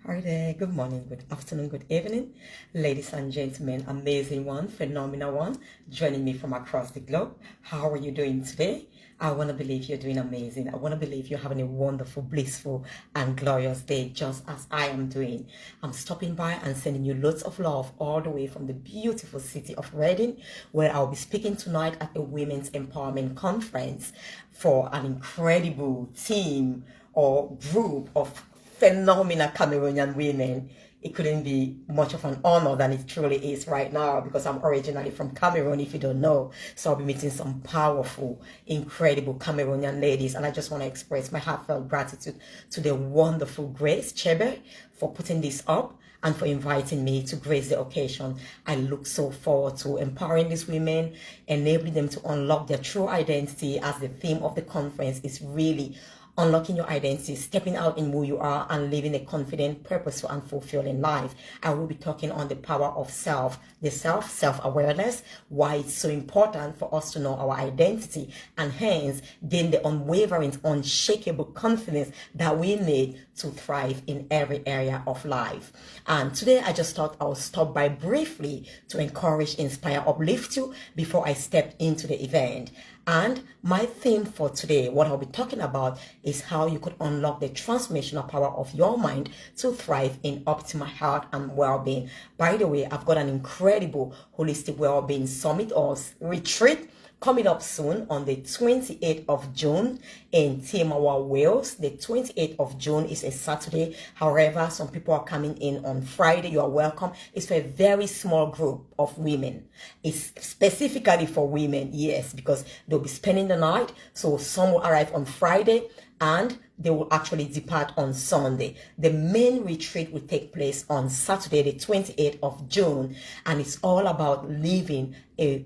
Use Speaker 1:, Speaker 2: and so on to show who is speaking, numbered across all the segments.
Speaker 1: Hi there, good morning, good afternoon, good evening, ladies and gentlemen, amazing one, phenomenal one, joining me from across the globe. How are you doing today? I want to believe you're doing amazing. I want to believe you're having a wonderful, blissful, and glorious day, just as I am doing. I'm stopping by and sending you lots of love all the way from the beautiful city of Reading, where I'll be speaking tonight at a Women's Empowerment Conference for an incredible team or group of phenomenal Cameroonian women. It couldn't be much of an honor than it truly is right now, because I'm originally from Cameroon, if you don't know. So I'll be meeting some powerful, incredible Cameroonian ladies. And I just want to express my heartfelt gratitude to the wonderful Grace Chebe for putting this up and for inviting me to grace the occasion. I look so forward to empowering these women, enabling them to unlock their true identity, as the theme of the conference is really unlocking your identity, stepping out in who you are, and living a confident, purposeful, and fulfilling life. I will be talking on the power of self-awareness, why it's so important for us to know our identity, and hence gain the unwavering, unshakable confidence that we need to thrive in every area of life. And today I just thought I'll stop by briefly to encourage, inspire, uplift you before I step into the event. And my theme for today, what I'll be talking about, is how you could unlock the transformational power of your mind to thrive in optimal health and well-being. By the way, I've got an incredible holistic well-being summit or retreat coming up soon on the 28th of June in Ty Mawr, Wales. The 28th of June is a Saturday. However, some people are coming in on Friday. You are welcome. It's for a very small group of women. It's specifically for women, yes, because they'll be spending the night. So some will arrive on Friday and they will actually depart on Sunday. The main retreat will take place on Saturday, the 28th of June. And it's all about living a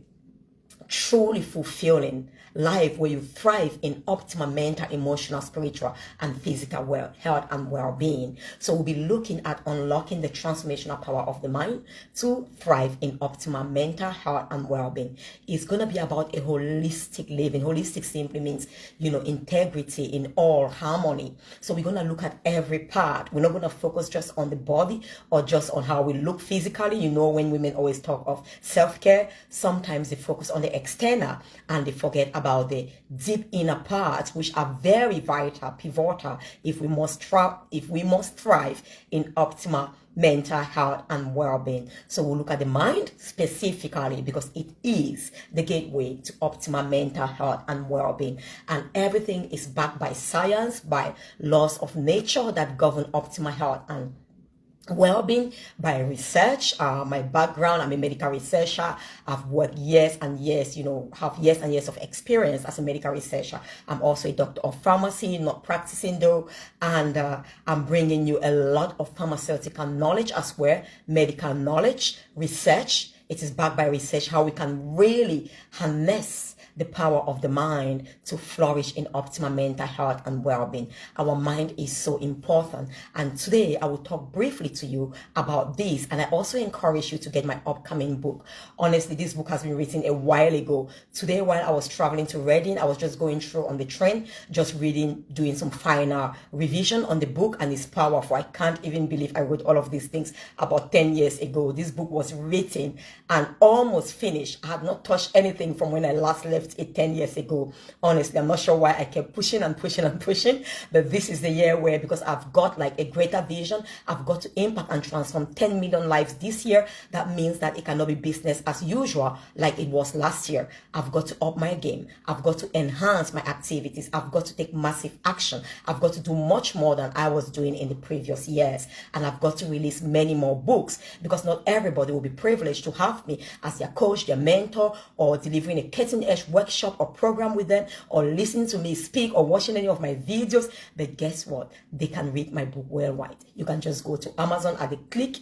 Speaker 1: truly fulfilling life where you thrive in optimal mental, emotional, spiritual, and physical health and well-being. So we'll be looking at unlocking the transformational power of the mind to thrive in optimal mental health and well-being. It's going to be about a holistic living. Holistic simply means, integrity in all, harmony. So we're going to look at every part. We're not going to focus just on the body or just on how we look physically. When women always talk of self-care, sometimes they focus on the external and they forget about the deep inner parts, which are very vital, pivotal, if we must thrive in optimal mental health and well-being. So we'll look at the mind specifically because it is the gateway to optimal mental health and well-being, and everything is backed by science, by laws of nature that govern optimal health and well-being, by research. My background, I'm a medical researcher. I've worked years and years, have years and years of experience as a medical researcher. I'm also a doctor of pharmacy, not practicing though, and I'm bringing you a lot of pharmaceutical knowledge as well, medical knowledge, research. It is backed by research, how we can really harness the power of the mind to flourish in optimal mental health and well-being. Our mind is so important. And today I will talk briefly to you about this. And I also encourage you to get my upcoming book. Honestly, this book has been written a while ago. Today, while I was traveling to Reading, I was just going through on the train, just reading, doing some final revision on the book, and it's powerful. I can't even believe I wrote all of these things about 10 years ago. This book was written and almost finished. I had not touched anything from when I last left it 10 years ago. Honestly, I'm not sure why I kept pushing and pushing and pushing, but this is the year where, because I've got like a greater vision, I've got to impact and transform 10 million lives this year. That means that it cannot be business as usual like it was last year. I've got to up my game. I've got to enhance my activities. I've got to take massive action. I've got to do much more than I was doing in the previous years. And I've got to release many more books, because not everybody will be privileged to have me as their coach, their mentor, or delivering a cutting-edge workshop or program with them, or listening to me speak, or watching any of my videos. But guess what? They can read my book worldwide. You can just go to Amazon at the click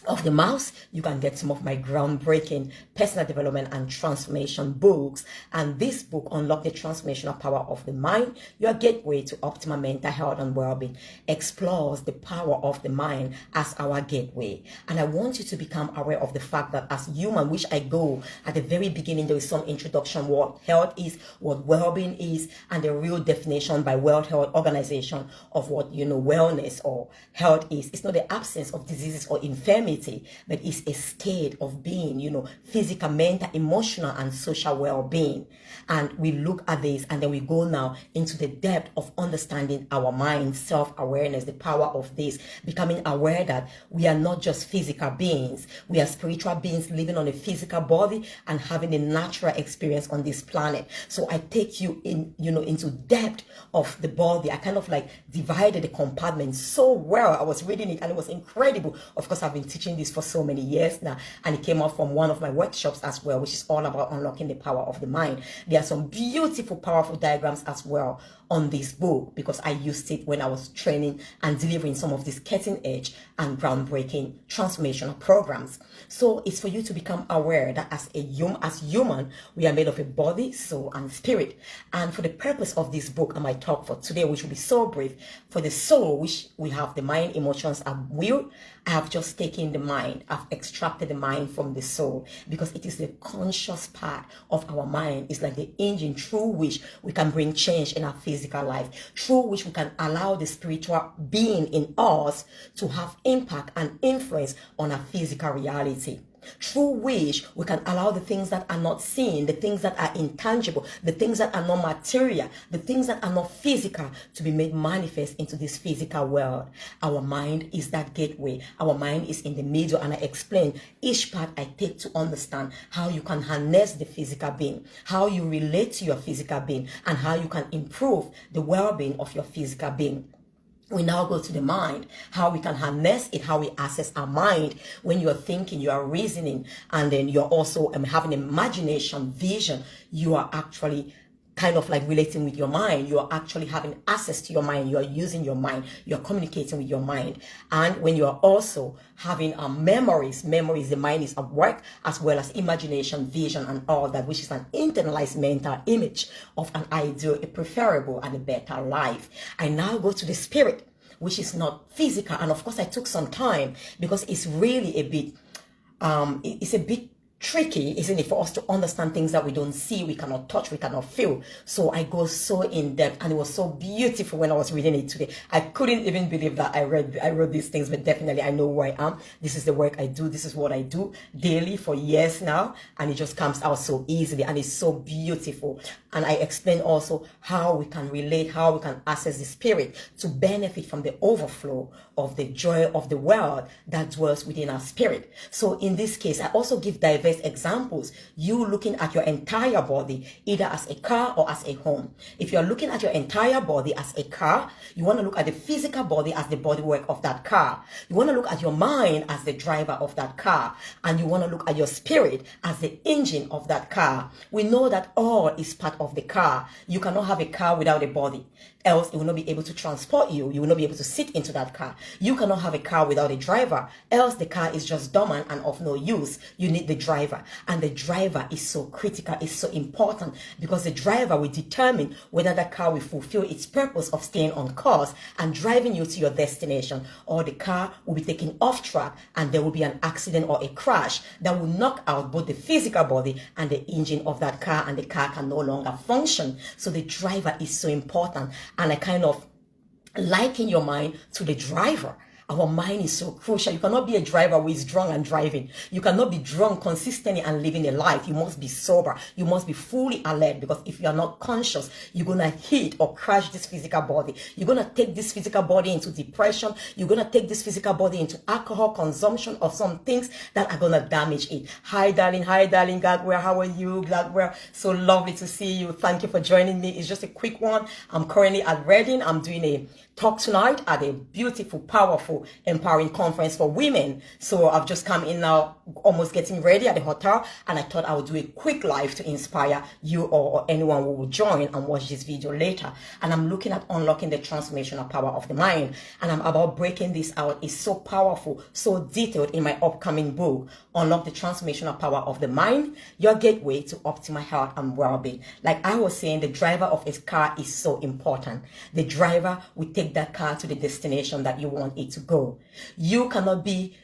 Speaker 1: of the mouse, you can get some of my groundbreaking personal development and transformation books. And this book, Unlock the Transformational Power of the Mind, your gateway to optimal mental health and well-being, explores the power of the mind as our gateway. And I want you to become aware of the fact that as human, which I go at the very beginning, there is some introduction what health is, what well-being is, and the real definition by World Health Organization of what, wellness or health is. It's not the absence of diseases or infirmity, but it's a state of being, physical, mental, emotional, and social well-being. And we look at this, and then we go now into the depth of understanding our mind, self-awareness, the power of this, becoming aware that we are not just physical beings. We are spiritual beings living on a physical body and having a natural experience on this planet. So I take you in, into depth of the body. I kind of like divided the compartments so well. I was reading it and it was incredible. Of course, I've been teaching this for so many years now, and it came out from one of my workshops as well, which is all about unlocking the power of the mind. There are some beautiful, powerful diagrams as well on this book because I used it when I was training and delivering some of these cutting edge and groundbreaking transformational programs. So it's for you to become aware that as human, we are made of a body, soul, and spirit. And for the purpose of this book, I might talk for today, which will be so brief. For the soul, which we have the mind, emotions, and will, I have just taken the mind. I've extracted the mind from the soul because it is the conscious part of our mind. It's like the engine through which we can bring change in our physical life, through which we can allow the spiritual being in us to have impact and influence on our physical reality, through which we can allow the things that are not seen, the things that are intangible, the things that are not material, the things that are not physical to be made manifest into this physical world. Our mind is that gateway. Our mind is in the middle, and I explain each part I take to understand how you can harness the physical being, how you relate to your physical being, and how you can improve the well-being of your physical being. We now go to the mind, how we can harness it, how we access our mind. When you're thinking, you are reasoning, and then you're also having imagination, vision, you are actually kind of like relating with your mind. You are actually having access to your mind. You are using your mind. You are communicating with your mind. And when you are also having memories, the mind is at work, as well as imagination, vision, and all that, which is an internalized mental image of an ideal, a preferable, and a better life. I now go to the spirit, which is not physical. And of course, I took some time because it's really a bit, it's a bit tricky, isn't it, for us to understand things that we don't see, we cannot touch, we cannot feel. So I go so in depth, and it was so beautiful when I was reading it today. I couldn't even believe that I wrote these things, but definitely I know who I am. This is the work I do. This is what I do daily for years now, and it just comes out so easily, and it's so beautiful. And I explain also how we can relate, how we can access the spirit to benefit from the overflow of the joy of the world that dwells within our spirit. So in this case, I also give diverse examples. You looking at your entire body, either as a car or as a home. If you're looking at your entire body as a car, you want to look at the physical body as the bodywork of that car. You want to look at your mind as the driver of that car. And you want to look at your spirit as the engine of that car. We know that all is part of the car. You cannot have a car without a body, else it will not be able to transport you. You will not be able to sit into that car. You cannot have a car without a driver, else the car is just dormant and of no use. You need the driver, and the driver is so critical, it's so important, because the driver will determine whether that car will fulfill its purpose of staying on course and driving you to your destination, or the car will be taken off track and there will be an accident or a crash that will knock out both the physical body and the engine of that car, and the car can no longer function. So the driver is so important, and I kind of liken your mind to the driver. Our mind is so crucial. You cannot be a driver who is drunk and driving. You cannot be drunk consistently and living a life. You must be sober. You must be fully alert, because if you are not conscious, you're going to hit or crash this physical body. You're going to take this physical body into depression. You're going to take this physical body into alcohol consumption or some things that are going to damage it. Hi, darling. Glagware. How are you? Glagware. So lovely to see you. Thank you for joining me. It's just a quick one. I'm currently at Reading. I'm doing a talk tonight at a beautiful, powerful, empowering conference for women. So I've just come in now, almost getting ready at the hotel, and I thought I would do a quick live to inspire you or anyone who will join and watch this video later. And I'm looking at unlocking the transformational power of the mind, and I'm about breaking this out. It's so powerful, so detailed in my upcoming book, Unlock the Transformational Power of the Mind, your gateway to optimal health and well-being. Like I was saying, the driver of a car is so important. The driver will take that car to the destination that you want it to go. You cannot be,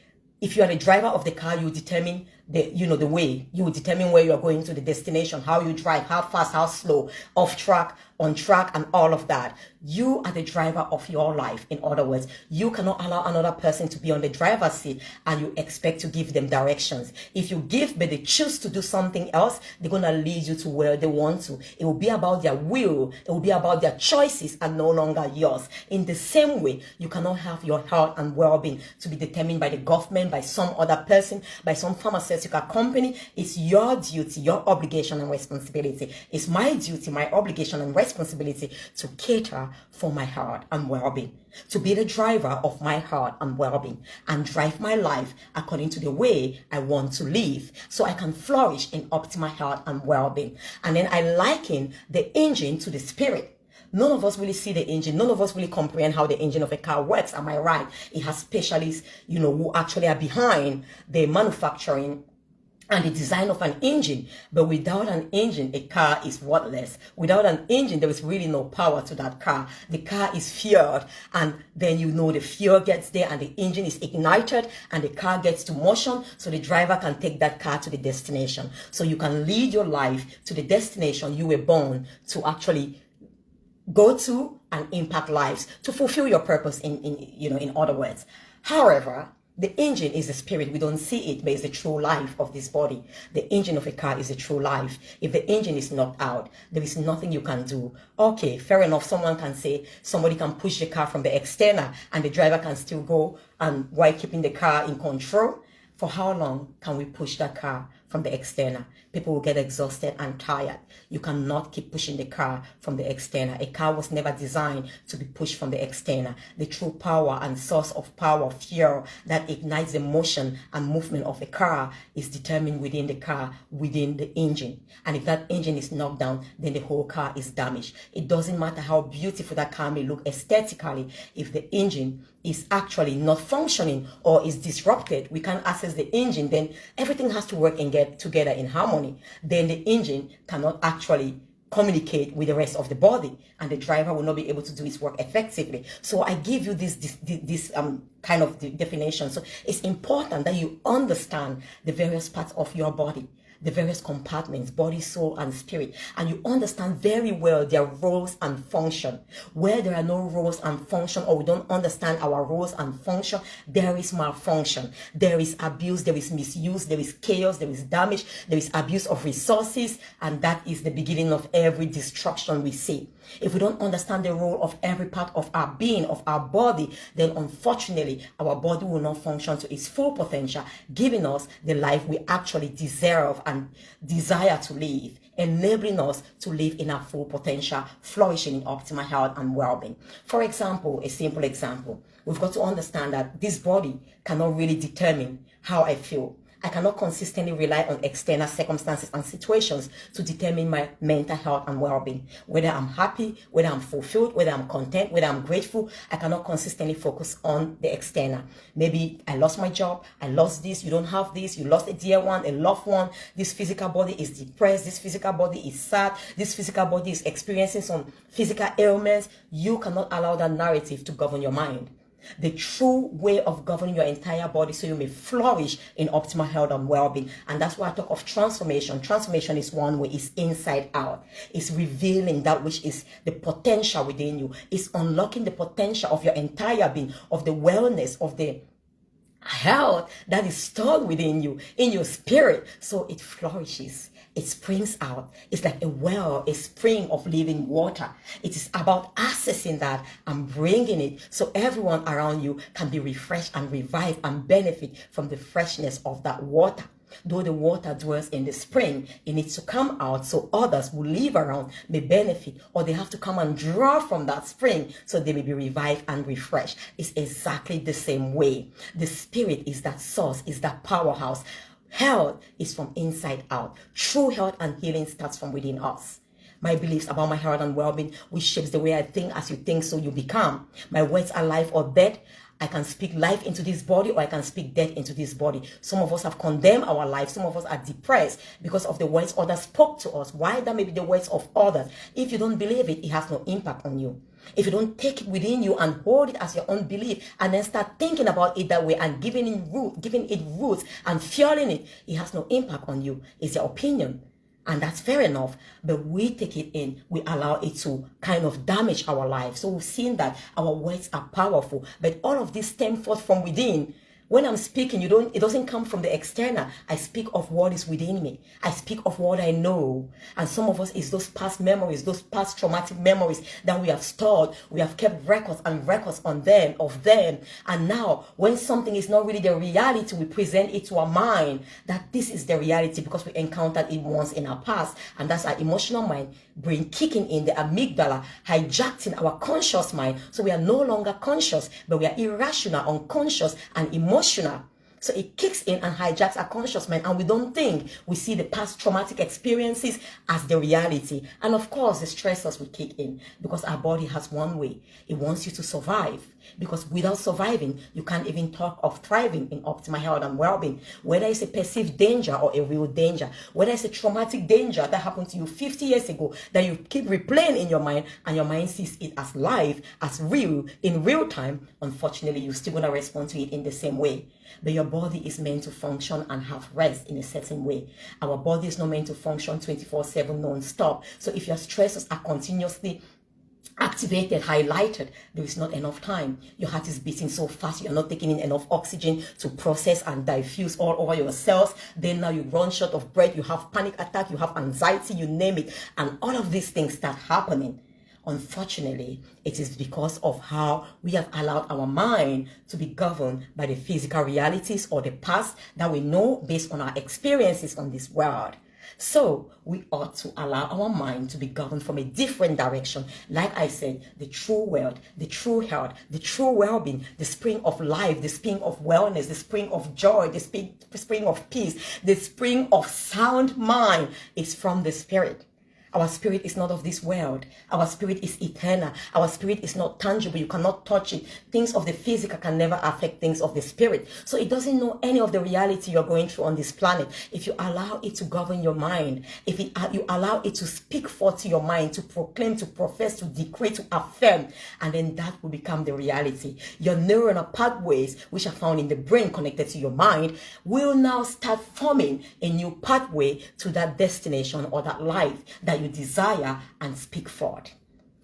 Speaker 1: if you are the driver of the car, you determine the way. You will determine where you are going to, the destination, how you drive, how fast, how slow, off track, on track, and all of that. You are the driver of your life. In other words, you cannot allow another person to be on the driver's seat and you expect to give them directions. If you give, but they choose to do something else, they're going to lead you to where they want to. It will be about their will. It will be about their choices and no longer yours. In the same way, you cannot have your health and well-being to be determined by the government, by some other person, by some pharmaceutical company. It's your duty, your obligation and responsibility. It's my duty, my obligation and responsibility to cater for my health and well-being, to be the driver of my health and well-being, and drive my life according to the way I want to live, so I can flourish in optimal health and well-being. And then I liken the engine to the spirit. None of us really see the engine. None of us really comprehend how the engine of a car works. Am I right? It has specialists, who actually are behind the manufacturing and the design of an engine. But without an engine, a car is worthless. Without an engine, there is really no power to that car. The car is fueled, and then the fuel gets there and the engine is ignited and the car gets to motion, so the driver can take that car to the destination. So you can lead your life to the destination you were born to actually go to and impact lives, to fulfill your purpose in other words. However, the engine is the spirit. We don't see it, but it's the true life of this body. The engine of a car is the true life. If the engine is knocked out, there is nothing you can do. Okay, fair enough. Someone can say somebody can push the car from the external and the driver can still go, and while keeping the car in control. For how long can we push that car from the external? People will get exhausted and tired. You cannot keep pushing the car from the external. A car was never designed to be pushed from the external. The true power and source of power, fuel, that ignites the motion and movement of a car is determined within the car, within the engine. And if that engine is knocked down, then the whole car is damaged. It doesn't matter how beautiful that car may look aesthetically. If the engine is actually not functioning or is disrupted, we can't access the engine, then everything has to work and get together in harmony. Then the engine cannot actually communicate with the rest of the body, and the driver will not be able to do his work effectively. So I give you this kind of definition. So it's important that you understand the various parts of your body, the various compartments, body, soul, and spirit, and you understand very well their roles and function. Where there are no roles and function, or we don't understand our roles and function, there is malfunction, there is abuse, there is misuse, there is chaos, there is damage, there is abuse of resources, and that is the beginning of every destruction we see. If we don't understand the role of every part of our being, of our body, then unfortunately our body will not function to its full potential, giving us the life we actually deserve and desire to live, enabling us to live in our full potential, flourishing in optimal health and well-being. For example, a simple example, we've got to understand that this body cannot really determine how I feel. I cannot consistently rely on external circumstances and situations to determine my mental health and well-being. Whether I'm happy, whether I'm fulfilled, whether I'm content, whether I'm grateful, I cannot consistently focus on the external. Maybe I lost my job, I lost this, you don't have this, you lost a dear one, a loved one, this physical body is depressed, this physical body is sad, this physical body is experiencing some physical ailments. You cannot allow that narrative to govern your mind. The true way of governing your entire body so you may flourish in optimal health and well-being. And that's why I talk of transformation. Transformation is one way, it's inside out. It's revealing that which is the potential within you. It's unlocking the potential of your entire being, of the wellness, of the health that is stored within you, in your spirit, so it flourishes. It springs out. It's like a well, a spring of living water. It is about accessing that and bringing it so everyone around you can be refreshed and revived and benefit from the freshness of that water. Though the water dwells in the spring, it needs to come out so others who live around may benefit, or they have to come and draw from that spring so they may be revived and refreshed. It's exactly the same way. The Spirit is that source, is that powerhouse. Health is from inside out. True health and healing starts from within us. My beliefs about my health and well-being, which shapes the way I think. As you think, so you become. My words are life or death. I can speak life into this body, or I can speak death into this body. Some of us have condemned our life. Some of us are depressed because of the words others spoke to us. Why? That may be the words of others. If you don't believe it, it has no impact on you. If you don't take it within you and hold it as your own belief, and then start thinking about it that way and giving it roots and fueling it, it has no impact on you. It's your opinion. And that's fair enough, but we take it in, we allow it to kind of damage our life. So we've seen that our words are powerful, but all of this stem forth from within. When I'm speaking, it doesn't come from the external. I speak of what is within me. I speak of what I know. And some of us, is those past memories, those past traumatic memories that we have stored. We have kept records and records of them. And now, when something is not really the reality, we present it to our mind that this is the reality because we encountered it once in our past. And that's our emotional mind, brain kicking in, the amygdala, hijacking our conscious mind. So we are no longer conscious, but we are irrational, unconscious, and emotional. So it kicks in and hijacks our conscious mind, and we don't think. We see the past traumatic experiences as the reality. And of course, the stressors will kick in because our body has one way. It wants you to survive, because without surviving, you can't even talk of thriving in optimal health and well-being. Whether it's a perceived danger or a real danger, whether it's a traumatic danger that happened to you 50 years ago that you keep replaying in your mind, and your mind sees it as live, as real, in real time, unfortunately, you're still going to respond to it in the same way. But your body is meant to function and have rest in a certain way. Our body is not meant to function 24/7 non-stop. So if your stressors are continuously activated, highlighted, there is not enough time. Your heart is beating so fast, you're not taking in enough oxygen to process and diffuse all over your cells. Then now you run short of breath, you have panic attack, you have anxiety, you name it. And all of these things start happening. Unfortunately, it is because of how we have allowed our mind to be governed by the physical realities or the past that we know based on our experiences on this world. So we ought to allow our mind to be governed from a different direction. Like I said, the true world, the true health, the true well-being, the spring of life, the spring of wellness, the spring of joy, the spring of peace, the spring of sound mind is from the Spirit. Our spirit is not of this world. Our spirit is eternal. Our spirit is not tangible. You cannot touch it. Things of the physical can never affect things of the spirit. So it doesn't know any of the reality you're going through on this planet. If you allow it to govern your mind, if you allow it to speak forth to your mind, to proclaim, to profess, to decree, to affirm, and then that will become the reality. Your neuronal pathways, which are found in the brain connected to your mind, will now start forming a new pathway to that destination or that life that you desire and speak forth.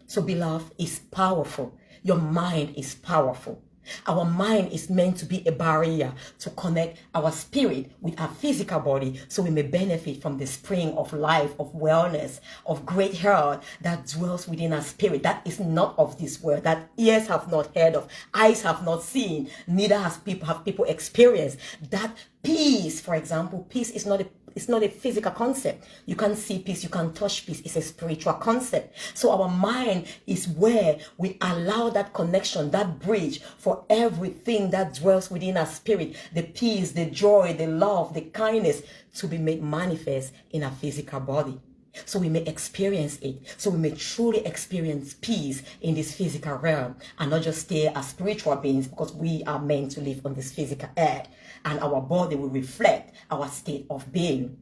Speaker 1: So beloved, is powerful. Your mind is powerful. Our mind is meant to be a barrier to connect our spirit with our physical body so we may benefit from the spring of life, of wellness, of great health that dwells within our spirit. That is not of this world, that ears have not heard of, eyes have not seen, neither have people experienced. That peace, for example, peace is not a physical concept. You can't see peace, you can't touch peace. It's a spiritual concept. So our mind is where we allow that connection, that bridge for everything that dwells within our spirit, the peace, the joy, the love, the kindness to be made manifest in our physical body. So we may experience it. So we may truly experience peace in this physical realm and not just stay as spiritual beings, because we are meant to live on this physical earth and our body will reflect our state of being.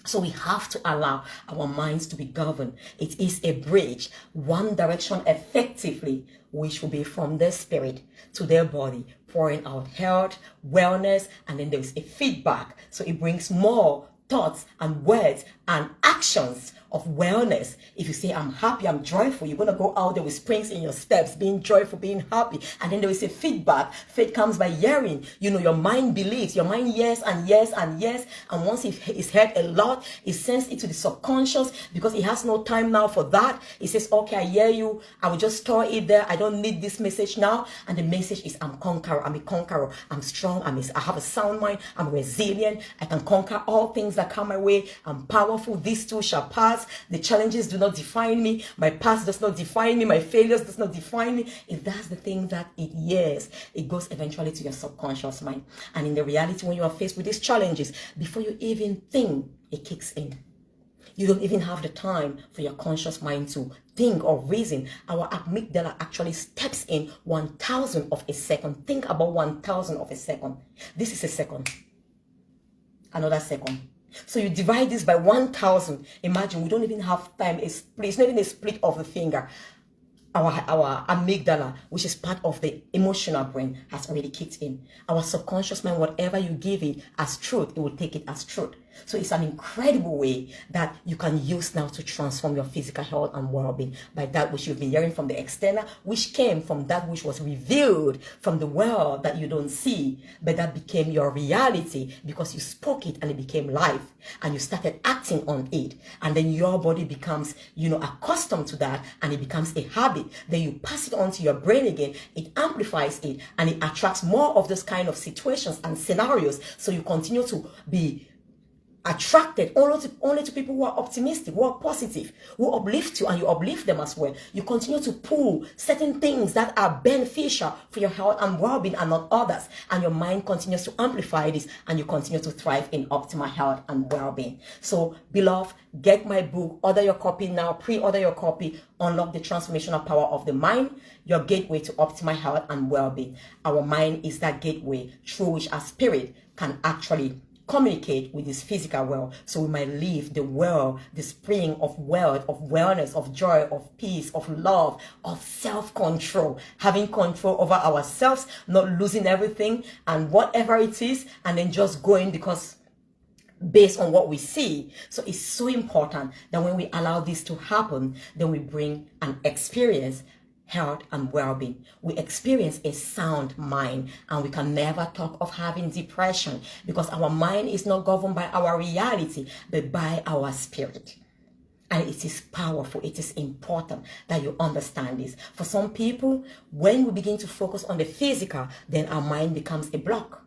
Speaker 1: So we have to allow our minds to be governed. It is a bridge, one direction effectively, which will be from their spirit to their body, pouring out health, wellness, and then there is a feedback. So it brings more thoughts and words and actions of wellness. If you say, I'm happy, I'm joyful, you're going to go out there with springs in your steps, being joyful, being happy. And then there is a feedback. Faith comes by hearing. Your mind believes. Your mind yes and yes and yes. And once it's heard a lot, it sends it to the subconscious because it has no time now for that. It says, okay, I hear you. I will just store it there. I don't need this message now. And the message is, I'm conqueror. I'm a conqueror. I'm strong. I have a sound mind. I'm resilient. I can conquer all things that come my way. I'm powerful. This too shall pass. The challenges do not define me. My past does not define me. My failures does not define me. If that's the thing that it hears, it goes eventually to your subconscious mind. And in the reality, when you are faced with these challenges, before you even think, it kicks in. You don't even have the time for your conscious mind to think or reason. Our amygdala actually steps in 1,000 of a second. Think about 1,000 of a second. This is a second. Another second. So you divide this by 1,000. Imagine we don't even have time. It's not even a split of the finger. Our amygdala, which is part of the emotional brain, has already kicked in. Our subconscious mind, whatever you give it as truth, it will take it as truth. So it's an incredible way that you can use now to transform your physical health and well-being by that which you've been hearing from the external, which came from that which was revealed from the world that you don't see, but that became your reality because you spoke it and it became life and you started acting on it. And then your body becomes, accustomed to that and it becomes a habit. Then you pass it on to your brain again. It amplifies it and it attracts more of those kind of situations and scenarios. So you continue to be attracted only to people who are optimistic, who are positive, who uplift you, and you uplift them as well. You continue to pull certain things that are beneficial for your health and well-being and not others. And your mind continues to amplify this and you continue to thrive in optimal health and well-being. So, beloved, get my book, order your copy now, pre-order your copy, Unlock the Transformational Power of the Mind, your gateway to optimal health and well-being. Our mind is that gateway through which our spirit can actually communicate with this physical world, so we might live the world, the spring of wealth, of wellness, of joy, of peace, of love, of self-control, having control over ourselves, not losing everything and whatever it is, and then just going because based on what we see. So it's so important that when we allow this to happen, then we bring an experience health and well-being. We experience a sound mind, and we can never talk of having depression because our mind is not governed by our reality but by our spirit. And it is powerful. It is important that you understand this. For some people, when we begin to focus on the physical, then our mind becomes a block.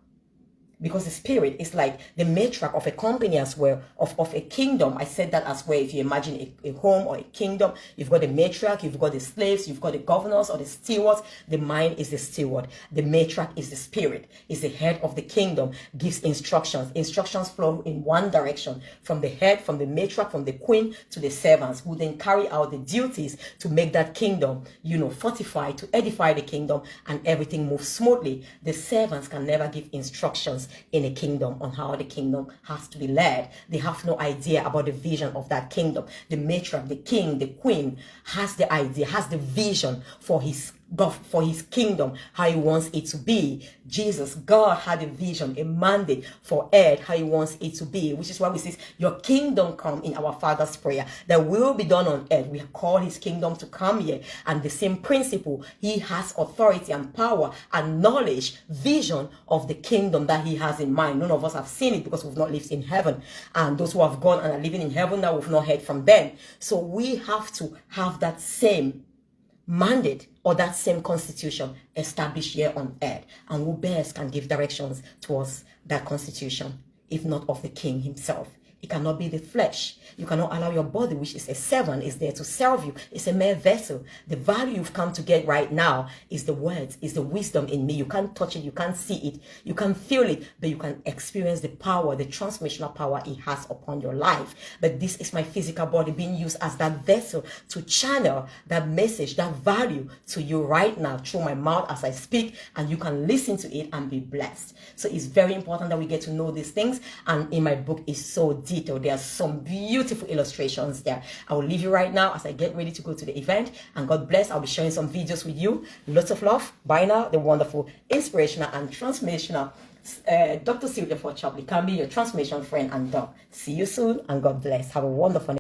Speaker 1: Because the spirit is like the matriarch of a company as well, of a kingdom. I said that as well. If you imagine a home or a kingdom, you've got the matriarch, you've got the slaves, you've got the governors or the stewards. The mind is the steward. The matriarch is the spirit, is the head of the kingdom, gives instructions. Instructions flow in one direction, from the head, from the matriarch, from the queen to the servants, who then carry out the duties to make that kingdom, fortified, to edify the kingdom, and everything moves smoothly. The servants can never give instructions in a kingdom on how the kingdom has to be led. They have no idea about the vision of that kingdom. The matriarch, the king, the queen has the idea, has the vision for his God, for his kingdom, how he wants it to be. Jesus, God, had a vision, a mandate for earth, how he wants it to be, which is why we say, your kingdom come, in our Father's prayer, that will be done on earth. We call his kingdom to come here. And the same principle, he has authority and power and knowledge, vision of the kingdom that he has in mind. None of us have seen it because we've not lived in heaven. And those who have gone and are living in heaven now, we've not heard from them. So we have to have that same mandate or that same constitution established here on earth. And who best can give directions towards that constitution, if not of the king himself? It cannot be the flesh. You cannot allow your body, which is a servant, is there to serve you. It's a mere vessel. The value you've come to get right now is the words, is the wisdom in me. You can't touch it, you can't see it, you can feel it, but you can experience the power, the transformational power it has upon your life. But this is my physical body being used as that vessel to channel that message, that value to you right now through my mouth as I speak, and you can listen to it and be blessed. So it's very important that we get to know these things, and in my book is so detailed. There are some beautiful illustrations there. I will leave you right now as I get ready to go to the event, and God bless. I'll be sharing some videos with you. Lots of love. Bye now. The wonderful, inspirational, and transformational Dr. Sylvia Forchable can be your transformation friend and dog. See you soon, and God bless. Have a wonderful